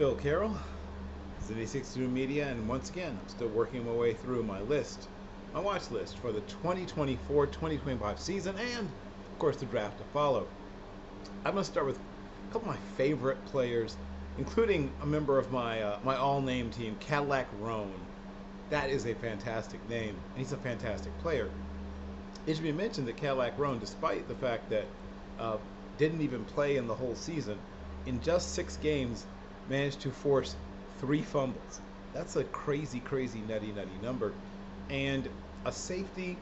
Bill Carroll, City62 Media, and once again, I'm still working my way through my list, my watch list for the 2024-2025 season, and of course the draft to follow. I'm going to start with a couple of my favorite players, including a member of my all-name team, Cadillac Rhone. That is a fantastic name, and he's a fantastic player. It should be mentioned that Cadillac Rhone, despite the fact that didn't even play in the whole season, in just 6 games managed to force 3 fumbles. That's a crazy, crazy, nutty number. And a safety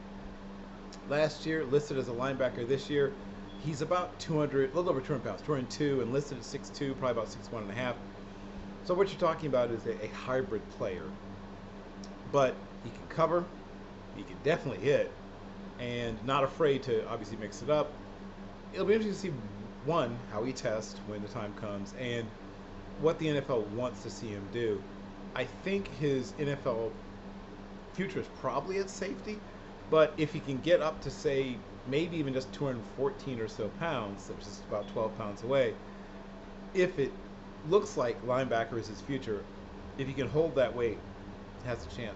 last year, listed as a linebacker this year, he's about 200, a little over 200 pounds, 202, and listed at 6'2", probably about 6'1 and a half. So what you're talking about is a hybrid player. But he can cover, he can definitely hit, and not afraid to obviously mix it up. It'll be interesting to see, one, how he tests when the time comes, and what the NFL wants to see him do. I think his NFL future is probably at safety, but if he can get up to, say, maybe even just 214 or so pounds, which is about 12 pounds away, if it looks like linebacker is his future, if he can hold that weight, he has a chance.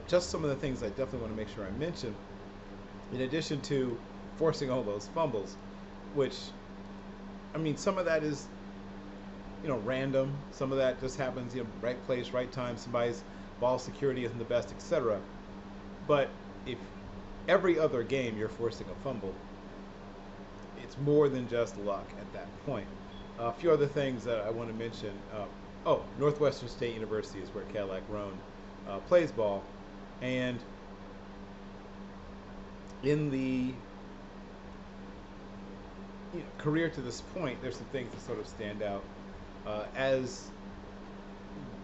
Just some of the things I definitely want to make sure I mention, in addition to forcing all those fumbles, which, I mean, some of that is, random. Some of that just happens, right place, right time. Somebody's ball security isn't the best, etc. But if every other game you're forcing a fumble, it's more than just luck at that point. A few other things that I want to mention. Northwestern State University is where Cadillac Rhone plays ball, and in the career to this point, there's some things that sort of stand out. As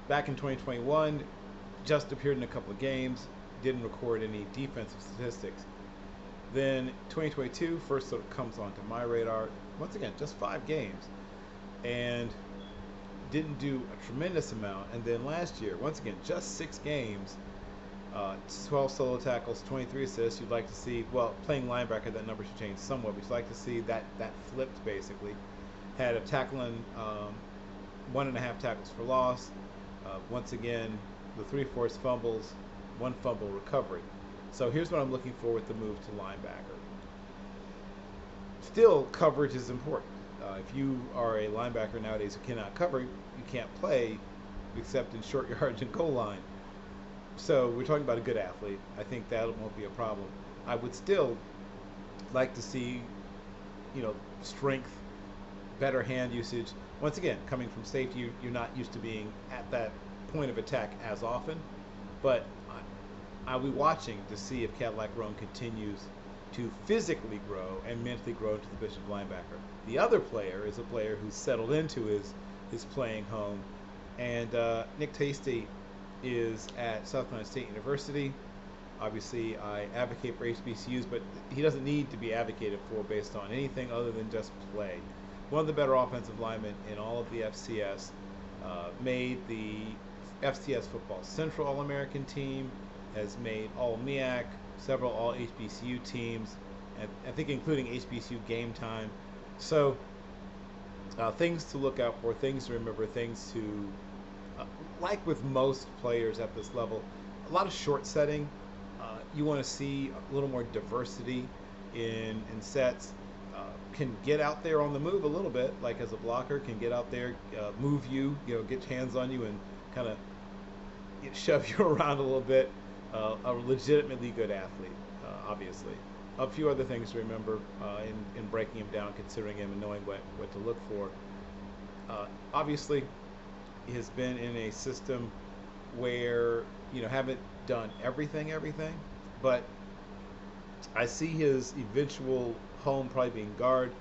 back in 2021, just appeared in a couple of games, didn't record any defensive statistics. Then 2022 first sort of comes onto my radar. Once again, just 5 games, and didn't do a tremendous amount. And then last year, once again, just 6 games, 12 solo tackles, 23 assists. You'd like to see, well, playing linebacker, that number should change somewhat, but you'd like to see that flipped, basically. Had a tackling, 1.5 tackles for loss. Once again, the 3 forced fumbles, 1 fumble recovery. So here's what I'm looking for with the move to linebacker. Still, coverage is important. If you are a linebacker nowadays who cannot cover, you can't play except in short yards and goal line. So we're talking about a good athlete. I think that won't be a problem. I would still like to see, strength, better hand usage. Once again, coming from safety, you're not used to being at that point of attack as often. But I'll be watching to see if Cadillac Rhone continues to physically grow and mentally grow into the position of linebacker. The other player is a player who's settled into his playing home, and Nick Taiste is at South Carolina State University. Obviously, I advocate for HBCUs, but he doesn't need to be advocated for based on anything other than just play. One of the better offensive linemen in all of the FCS, made the FCS Football Central All-American team, has made All-MEAC, several All-HBCU teams, and I think including HBCU Game Time. So things to look out for, things to remember, things to, like with most players at this level, a lot of short setting. You want to see a little more diversity in sets. Can get out there on the move a little bit, like as a blocker, can get out there, move you, get hands on you and kind of shove you around a little bit. A legitimately good athlete, obviously. A few other things to remember in breaking him down, considering him, and knowing what to look for. Obviously, he has been in a system where, haven't done everything, but I see his eventual home probably being guard.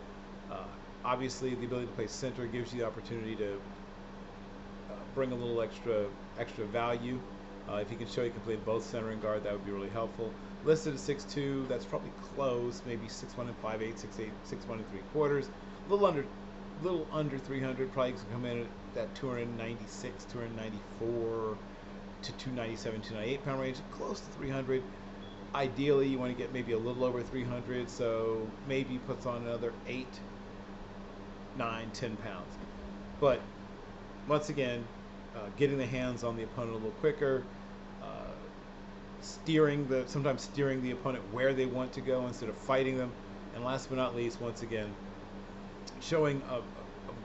Obviously, the ability to play center gives you the opportunity to bring a little extra value. If you can show you can play both center and guard, that would be really helpful. Listed at 6'2", that's probably close, maybe 6'1 and 5/8, 6'8, 6'1 and 3/4. A little under 300, probably can come in at that 296, 294 to 297, 298 pound range, close to 300. Ideally, you want to get maybe a little over 300, so maybe puts on another 8, 9, 10 pounds. But once again, getting the hands on the opponent a little quicker, uh, sometimes steering the opponent where they want to go instead of fighting them, and last but not least, once again, showing a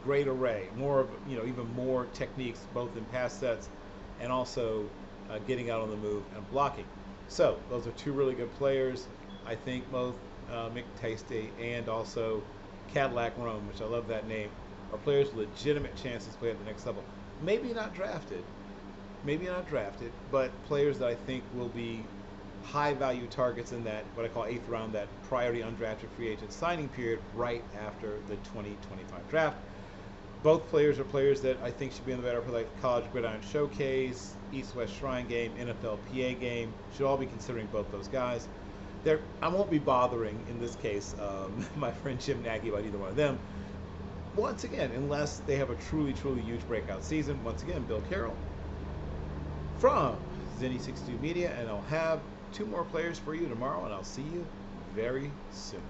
great array, more of even more techniques both in pass sets and also getting out on the move and blocking. So those are two really good players. I think both Taiste and also Cadillac Rhone, which I love that name, are players with legitimate chances to play at the next level. Maybe not drafted, but players that I think will be high value targets in that what I call eighth round, that priority undrafted free agent signing period right after the 2025 draft. Both players are players that I think should be in the radar for like College Gridiron Showcase, East-West Shrine Game, NFL PA Game. Should all be considering both those guys. I won't be bothering in this case my friend Jim Nagy about either one of them. Once again, unless they have a truly, truly huge breakout season. Once again, Bill Carroll from Zenny62 Media, and I'll have two more players for you tomorrow, and I'll see you very soon.